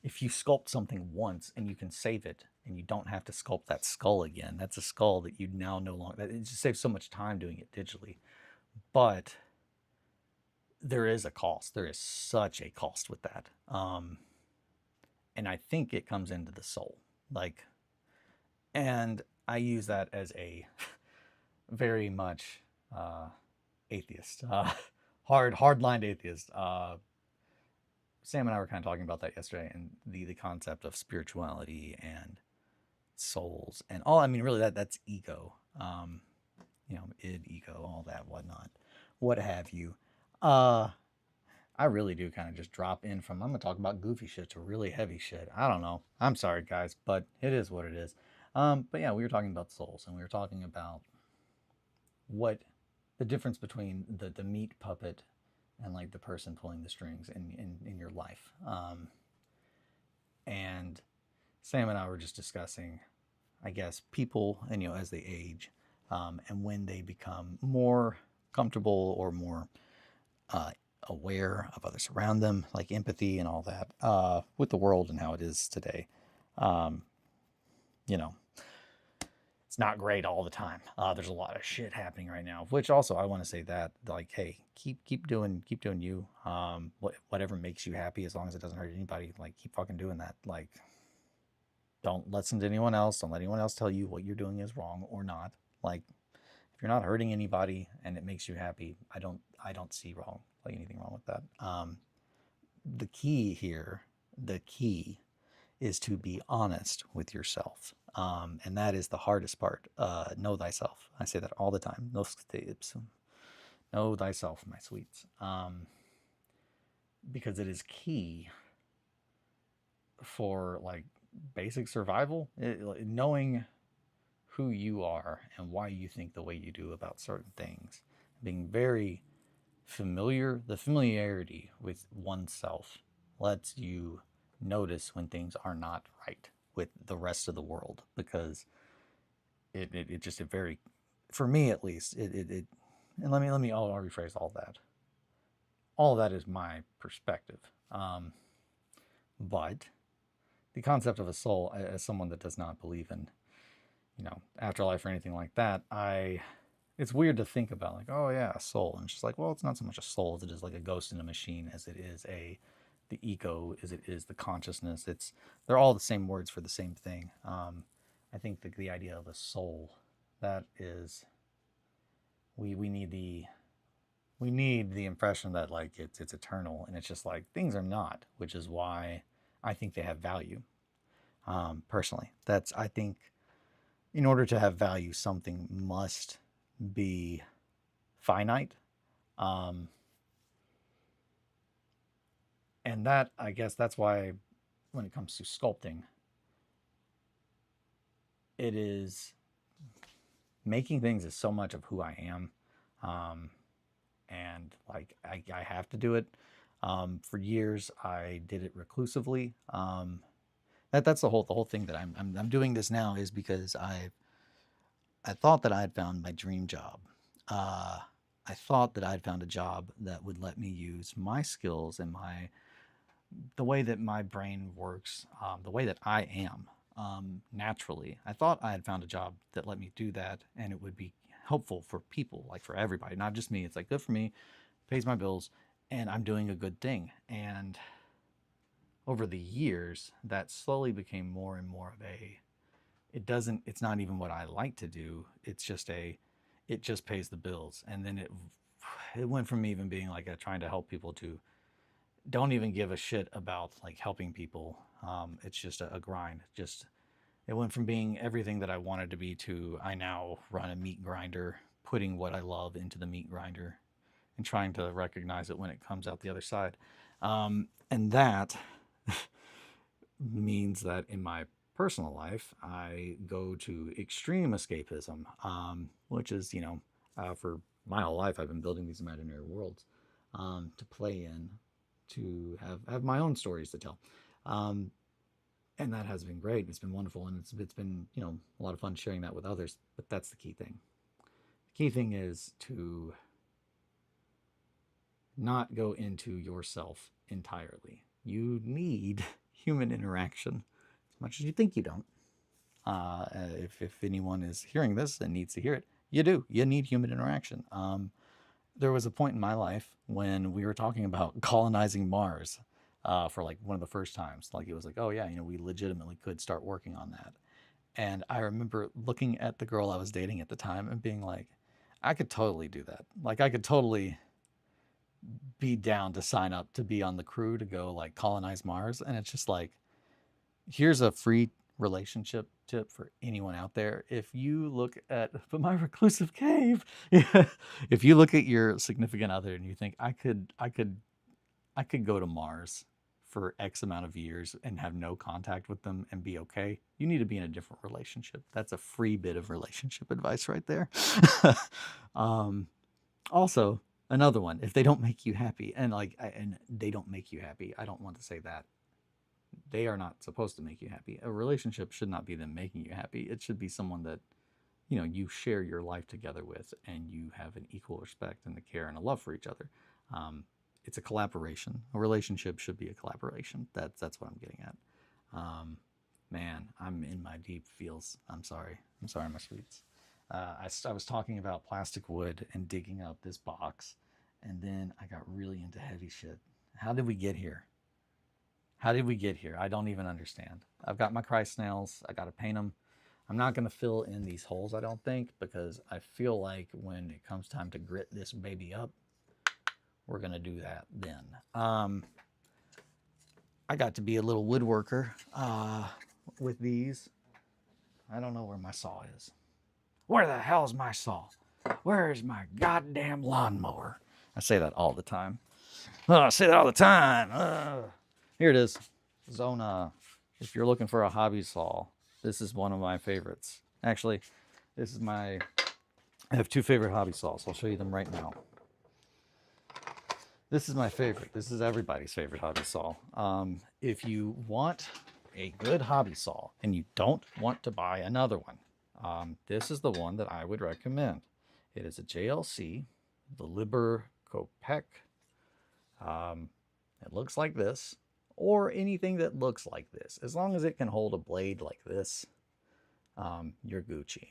if you sculpt something once and you can save it and you don't have to sculpt that skull again. That's a skull that you now no longer. It just saves so much time doing it digitally. But there is a cost. There is such a cost with that. And I think it comes into the soul. Like, and I use that as a very much atheist, hard-lined atheist. Sam and I were kind of talking about that yesterday, and the concept of spirituality and souls and all. I mean, really, that's ego. Id, ego, all that, whatnot, what have you. I really do kind of just drop in from I'm gonna talk about goofy shit to really heavy shit. I don't know. I'm sorry, guys, but it is what it is. But yeah, we were talking about souls, and we were talking about what the difference between the meat puppet and like the person pulling the strings in your life. And Sam and I were just discussing, I guess, people, and as they age, and when they become more comfortable or more aware of others around them, like empathy and all that, with the world and how it is today. You know, it's not great all the time. There's a lot of shit happening right now, which also I want to say that, like, hey, keep doing you. Whatever makes you happy, as long as it doesn't hurt anybody, like, keep fucking doing that. Like, don't listen to anyone else. Don't let anyone else tell you what you're doing is wrong or not. Like, if you're not hurting anybody and it makes you happy, I don't see anything wrong with that. The key is to be honest with yourself. And that is the hardest part. Know thyself. I say that all the time. Know thyself, my sweets. Because it is key for like basic survival. Knowing who you are and why you think the way you do about certain things. Being very familiar, the familiarity with oneself lets you notice when things are not right with the rest of the world, because it just very, for me at least, and I'll rephrase all that. All of that is my perspective. But the concept of a soul, as someone that does not believe in, afterlife or anything like that, it's weird to think about, like, oh yeah, a soul. And it's just like, well, it's not so much a soul as it is like a ghost in a machine, as it is the ego, as it is the consciousness. They're all the same words for the same thing. I think the idea of a soul, that is, we need the impression that like it's eternal, and it's just like things are not, which is why I think they have value. Personally, I think in order to have value, something must be finite. And that, I guess that's why when it comes to sculpting, it is making things is so much of who I am. And like I have to do it. For years I did it reclusively. That's the whole thing that I'm doing this now is because I thought that I had found my dream job. I thought that I'd found a job that would let me use my skills and the way that my brain works, the way that I am, naturally. I thought I had found a job that let me do that, and it would be helpful for people, like for everybody, not just me. It's like good for me, pays my bills, and I'm doing a good thing. And over the years, that slowly became more and more of it's not even what I like to do. It's just it just pays the bills. And then it went from me even being like trying to help people to don't even give a shit about like helping people. It's just a grind. Just it went from being everything that I wanted to be to I now run a meat grinder, putting what I love into the meat grinder and trying to recognize it when it comes out the other side. And that means that in my personal life, I go to extreme escapism, which is, for my whole life, I've been building these imaginary worlds to play in, to have my own stories to tell. Um, and that has been great. It's been wonderful. And it's been, a lot of fun sharing that with others. But that's the key thing. The key thing is to not go into yourself entirely. You need human interaction as much as you think you don't. If anyone is hearing this and needs to hear it, you do. You need human interaction. There was a point in my life when we were talking about colonizing Mars for like one of the first times. Like it was like, oh yeah, we legitimately could start working on that. And I remember looking at the girl I was dating at the time and being like, I could totally do that. Like I could totally be down to sign up to be on the crew to go like colonize Mars. And it's just like, here's a free relationship tip for anyone out there. If you look at my reclusive cave, if you look at your significant other and you think I could go to Mars for X amount of years and have no contact with them and be okay, you need to be in a different relationship. That's a free bit of relationship advice right there. Also, another one, if they don't make you happy, and they don't make you happy, I don't want to say that. They are not supposed to make you happy. A relationship should not be them making you happy. It should be someone that, you share your life together with and you have an equal respect and a care and a love for each other. It's a collaboration. A relationship should be a collaboration. That's what I'm getting at. Man, I'm in my deep feels. I'm sorry, my sweets. I was talking about plastic wood and digging up this box, and then I got really into heavy shit. How did we get here? How did we get here? I don't even understand. I've got my Christ snails. I got to paint them. I'm not going to fill in these holes, I don't think, because I feel like when it comes time to grit this baby up, we're going to do that then. I got to be a little woodworker with these. I don't know where my saw is. Where the hell's my saw? Where's my goddamn lawnmower? I say that all the time. I say that all the time. Here it is. Zona. If you're looking for a hobby saw, this is one of my favorites. Actually, I have two favorite hobby saws. I'll show you them right now. This is my favorite. This is everybody's favorite hobby saw. If you want a good hobby saw and you don't want to buy another one, this is the one that I would recommend. It is a JLC, the Liber Kopek. It looks like this, or anything that looks like this. As long as it can hold a blade like this, you're Gucci.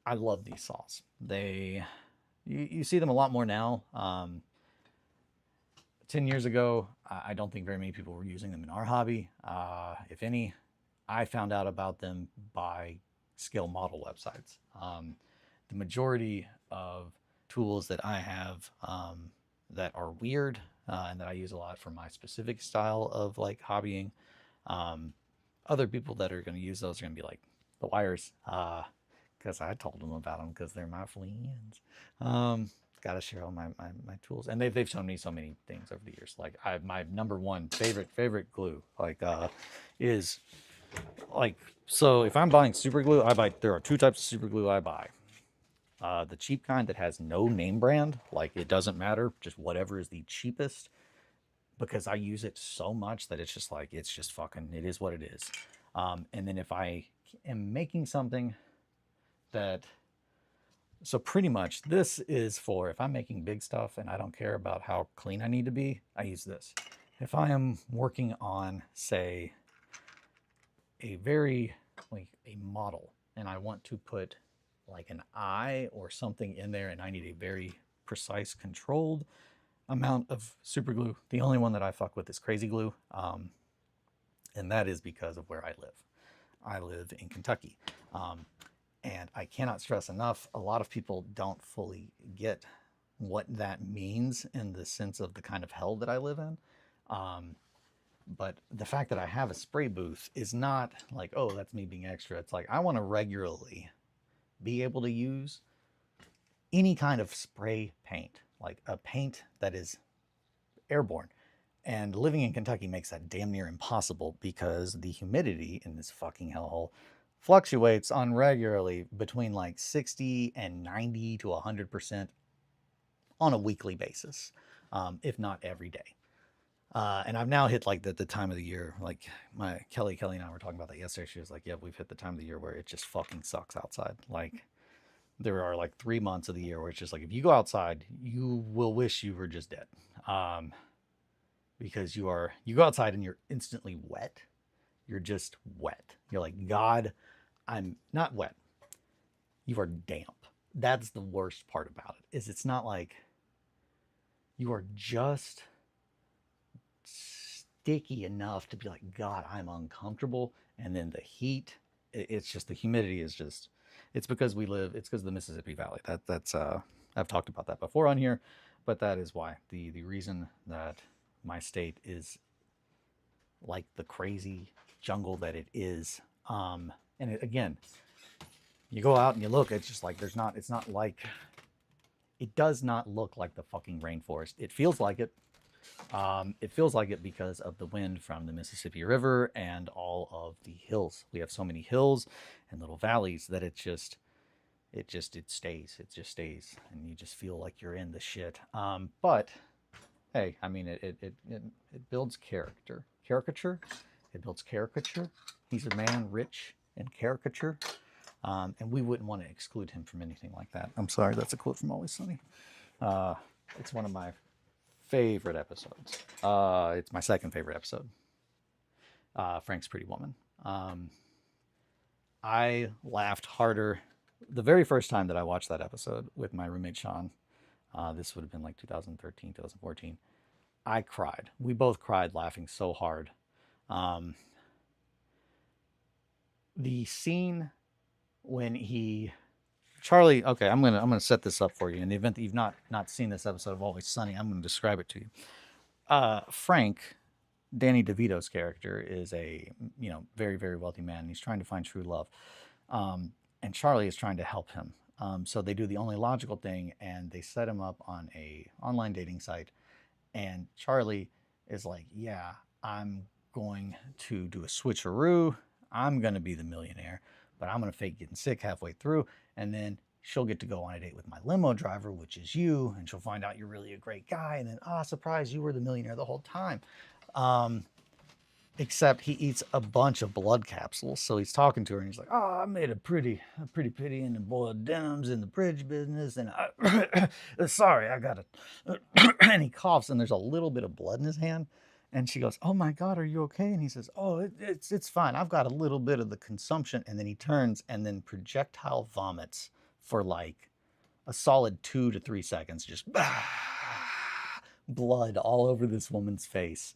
I love these saws. You see them a lot more now. 10 years ago, I don't think very many people were using them in our hobby. If any, I found out about them by scale model websites. The majority of tools that I have that are weird and that I use a lot for my specific style of like hobbying, other people that are going to use those are going to be like the wires, because I told them about them because they're my friends. Got to share all my tools, and they've shown me so many things over the years. Like my number one favorite glue is like, so if I'm buying super glue, there are two types of super glue I buy. The cheap kind that has no name brand, like it doesn't matter, just whatever is the cheapest, because I use it so much that it's just fucking, it is what it is. And then if I am making something so pretty much this is for if I'm making big stuff and I don't care about how clean I need to be, I use this. If I am working on, say, a model and I want to put like an eye or something in there and I need a very precise, controlled amount of super glue, the only one that I fuck with is crazy glue. And that is because of where I live. I live in Kentucky. And I cannot stress enough, a lot of people don't fully get what that means in the sense of the kind of hell that I live in. But the fact that I have a spray booth is not like, oh, that's me being extra. It's like I want to regularly be able to use any kind of spray paint, like a paint that is airborne. And living in Kentucky makes that damn near impossible because the humidity in this fucking hellhole fluctuates on regularly between like 60 and 90 to 100% on a weekly basis, if not every day. And I've now hit like the time of the year. Like my Kelly and I were talking about that yesterday. She was like, "Yeah, we've hit the time of the year where it just fucking sucks outside." Like there are like 3 months of the year where it's just like if you go outside, you will wish you were just dead, because you go outside and you're instantly wet. You're just wet. You're like, God, I'm not wet. You are damp. That's the worst part about it. Is it's not like you are just sticky enough to be like, God, I'm uncomfortable. And then the heat, it's just the humidity is just, it's because it's because of the Mississippi Valley. That's I've talked about that before on here, but that is why the reason that my state is like the crazy jungle that it is. And again, you go out and you look, it's just like it's not like, it does not look like the fucking rainforest. It feels like it. It feels like it because of the wind from the Mississippi River and all of the hills. We have so many hills and little valleys that it just stays. It just stays, and you just feel like you're in the shit. But hey, I mean, it builds character. Caricature. It builds caricature. He's a man rich in caricature, and we wouldn't want to exclude him from anything like that. I'm sorry, that's a quote from Always Sunny. It's one of my favorite episodes. It's my second favorite episode. Frank's Pretty Woman. I laughed harder the very first time that I watched that episode with my roommate Sean. This would have been like 2013, 2014. I cried. We both cried laughing so hard. The scene when Charlie, okay, I'm gonna set this up for you. In the event that you've not seen this episode of Always Sunny, I'm gonna describe it to you. Frank, Danny DeVito's character, is a very, very wealthy man. He's trying to find true love, and Charlie is trying to help him. So they do the only logical thing, and they set him up on a online dating site. And Charlie is like, "Yeah, I'm going to do a switcheroo. I'm gonna be the millionaire, but I'm gonna fake getting sick halfway through, and then she'll get to go on a date with my limo driver, which is you, and she'll find out you're really a great guy, and then surprise, you were the millionaire the whole time." Except he eats a bunch of blood capsules. So he's talking to her and he's like, "Oh, I made a pretty penny in the boiled denims in the bridge business, and sorry, I got it." And he coughs, and there's a little bit of blood in his hand. And she goes, "Oh my God, are you okay?" And he says, "Oh, it's fine. I've got a little bit of the consumption." And then he turns and then projectile vomits for like a solid 2 to 3 seconds, just blood all over this woman's face.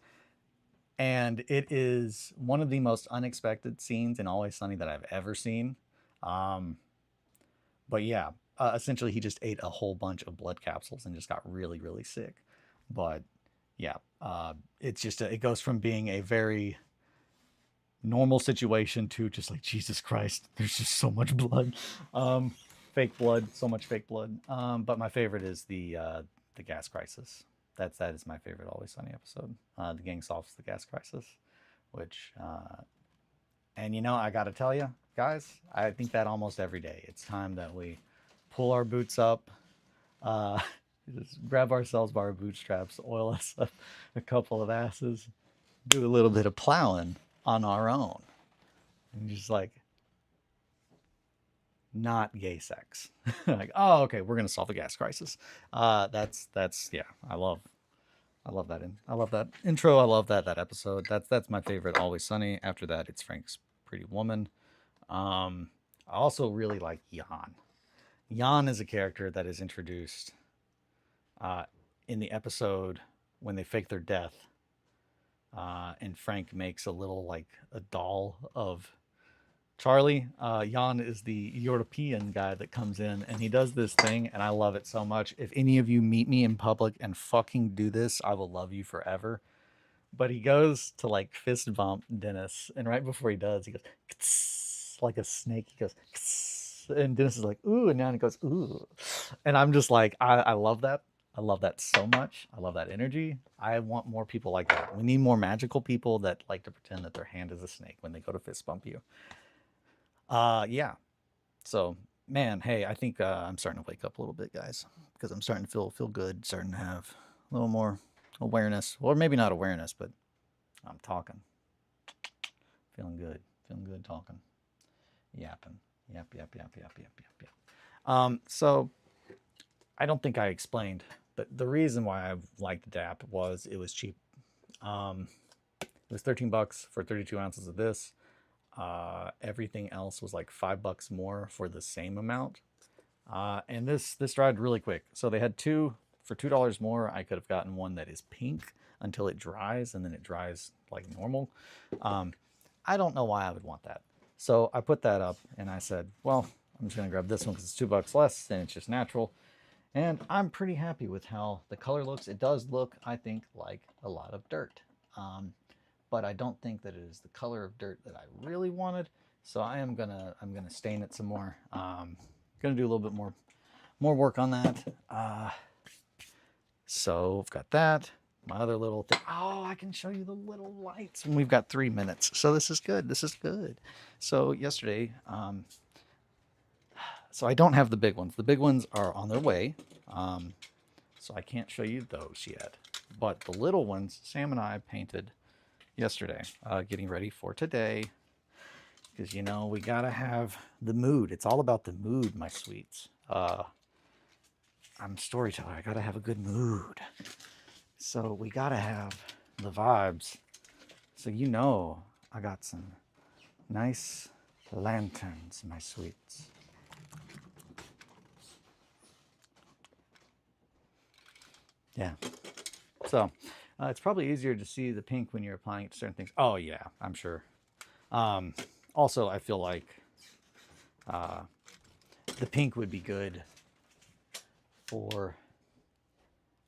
And it is one of the most unexpected scenes in Always Sunny that I've ever seen. But yeah, essentially he just ate a whole bunch of blood capsules and just got really, really sick. But yeah, it's just it goes from being a very normal situation to just like, Jesus Christ, there's just so much blood. Fake blood, so much fake blood. But my favorite is the gas crisis. That is my favorite Always Sunny episode. The gang solves the gas crisis, which, and I got to tell you, guys, I think that almost every day. It's time that we pull our boots up, just grab ourselves by our bootstraps, oil us up a couple of asses, do a little bit of plowing on our own, and just like, not gay sex. Like, oh, okay, we're gonna solve the gas crisis. That's yeah. I love that. I love that intro. I love that episode. That's my favorite Always Sunny. After that, it's Frank's Pretty Woman. I also really like Jan. Jan is a character that is introduced in the episode when they fake their death, and Frank makes a little like a doll of Charlie. Jan is the European guy that comes in, and he does this thing, and I love it so much. If any of you meet me in public and fucking do this, I will love you forever. But he goes to like fist bump Dennis, and right before he does, he goes "Kts," like a snake. He goes, "Kts," and Dennis is like, ooh, and now he goes, ooh, and I'm just like, I love that. I love that so much. I love that energy. I want more people like that. We need more magical people that like to pretend that their hand is a snake when they go to fist bump you. Yeah. So, man, hey, I think I'm starting to wake up a little bit, guys, because I'm starting to feel good, starting to have a little more awareness, or maybe not awareness, but I'm talking, feeling good talking, yapping, yap. So I don't think I explained, but the reason why I liked DAP was it was cheap. It was $13 for 32 ounces of this. Everything else was like $5 more for the same amount. And this dried really quick. So they had two for $2 more. I could have gotten one that is pink until it dries, and then it dries like normal. I don't know why I would want that. So I put that up, and I said, well, I'm just gonna grab this one because it's $2 less, and it's just natural. And I'm pretty happy with how the color looks. It does look, I think, like a lot of dirt. But I don't think that it is the color of dirt that I really wanted. So I'm gonna stain it some more. Gonna do a little bit more work on that. So I've got that. My other little thing. Oh, I can show you the little lights. And we've got 3 minutes. So this is good. This is good. So yesterday, so I don't have the big ones. The big ones are on their way. So I can't show you those yet. But the little ones, Sam and I painted yesterday, getting ready for today. Because, you know, we got to have the mood. It's all about the mood, my sweets. I'm a storyteller. I got to have a good mood. So we got to have the vibes. So, you know, I got some nice lanterns, my sweets. Yeah. So it's probably easier to see the pink when you're applying it to certain things. Oh, yeah, I'm sure. Also, I feel like the pink would be good for,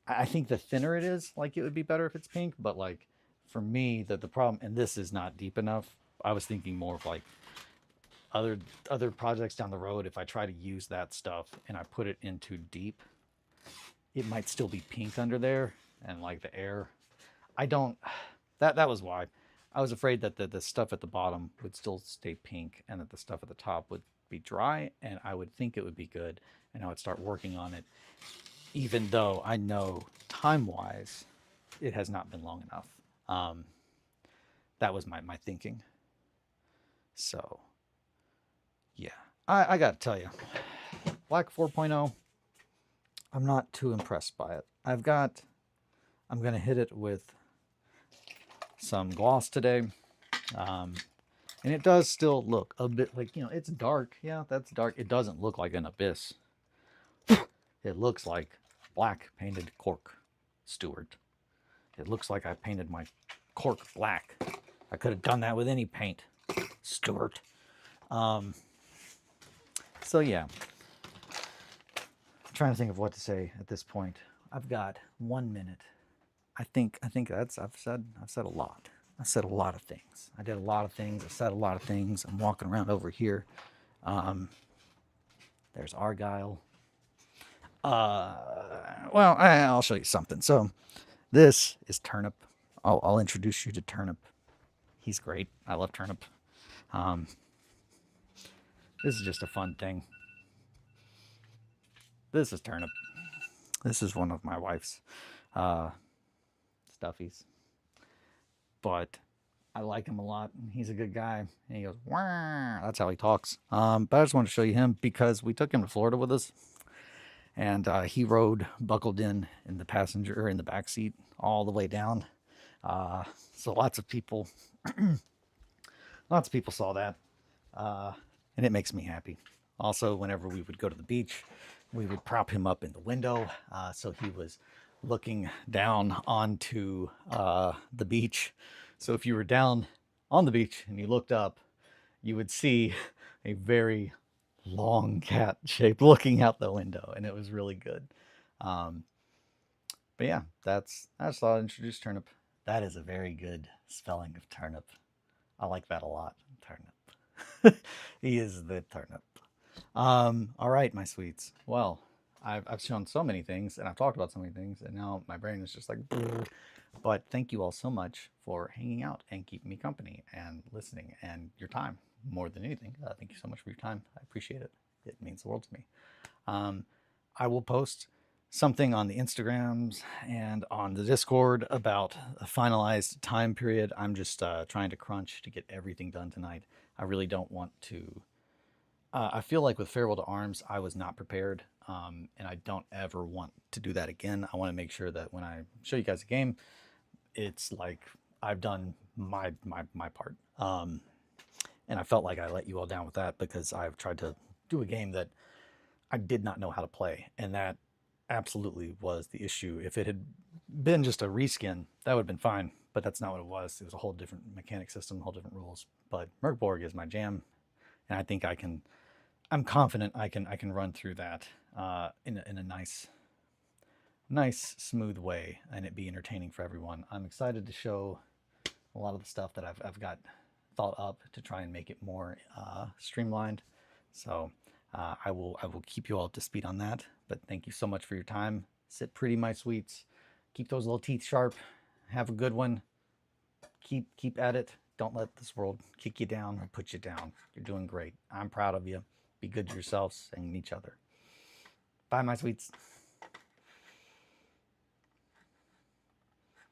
I think the thinner it is, like it would be better if it's pink, but like for me, the problem, and this is not deep enough, I was thinking more of like other projects down the road. If I try to use that stuff and I put it into deep, it might still be pink under there, and like the air, I don't, that was why. I was afraid that the stuff at the bottom would still stay pink and that the stuff at the top would be dry, and I would think it would be good, and I would start working on it, even though I know time-wise it has not been long enough. That was my thinking. So, yeah. I got to tell you, Black 4.0, I'm not too impressed by it. I'm going to hit it with some gloss today. And it does still look a bit like, you know, it's dark. Yeah, that's dark. It doesn't look like an abyss. It looks like black painted cork, Stuart. It looks like I painted my cork black. I could have done that with any paint, Stuart. So yeah, I'm trying to think of what to say at this point. I've got 1 minute. I think that's, I've said a lot. I said a lot of things. I did a lot of things. I said a lot of things. I'm walking around over here. There's Argyle. Well, I'll show you something. So this is Turnip. I'll introduce you to Turnip. He's great. I love Turnip. This is just a fun thing. This is Turnip. This is one of my wife's stuffies. But I like him a lot. He's a good guy. And he goes, wah. That's how he talks. But I just wanted to show you him because we took him to Florida with us. And he rode buckled in the passenger, in the back seat, all the way down. So lots of people saw that. And it makes me happy. Also, whenever we would go to the beach, we would prop him up in the window. So he was looking down onto the beach. So if you were down on the beach and you looked up, you would see a very long cat shape looking out the window, and it was really good. But yeah, I just thought I'd introduce Turnip That is a very good spelling of turnip. I like that a lot. Turnip. He is the turnip. All right, my sweets. Well, I've shown so many things and I've talked about so many things, and now my brain is just like, brrr. But thank you all so much for hanging out and keeping me company and listening and your time more than anything. Thank you so much for your time. I appreciate it. It means the world to me. I will post something on the Instagrams and on the Discord about a finalized time period. I'm just trying to crunch to get everything done tonight. I really don't want to. I feel like with Farewell to Arms, I was not prepared, and I don't ever want to do that again. I want to make sure that when I show you guys a game, it's like I've done my part. And I felt like I let you all down with that because I've tried to do a game that I did not know how to play, and that absolutely was the issue. If it had been just a reskin, that would have been fine, but that's not what it was. It was a whole different mechanic system, whole different rules. But Merkborg is my jam, and I think I can. I'm confident I can run through that in a nice smooth way, and it be entertaining for everyone. I'm excited to show a lot of the stuff that I've got thought up to try and make it more streamlined. So I will keep you all up to speed on that. But thank you so much for your time. Sit pretty, my sweets. Keep those little teeth sharp. Have a good one. Keep at it. Don't let this world kick you down or put you down. You're doing great. I'm proud of you. Be good to yourselves and each other. Bye, my sweets.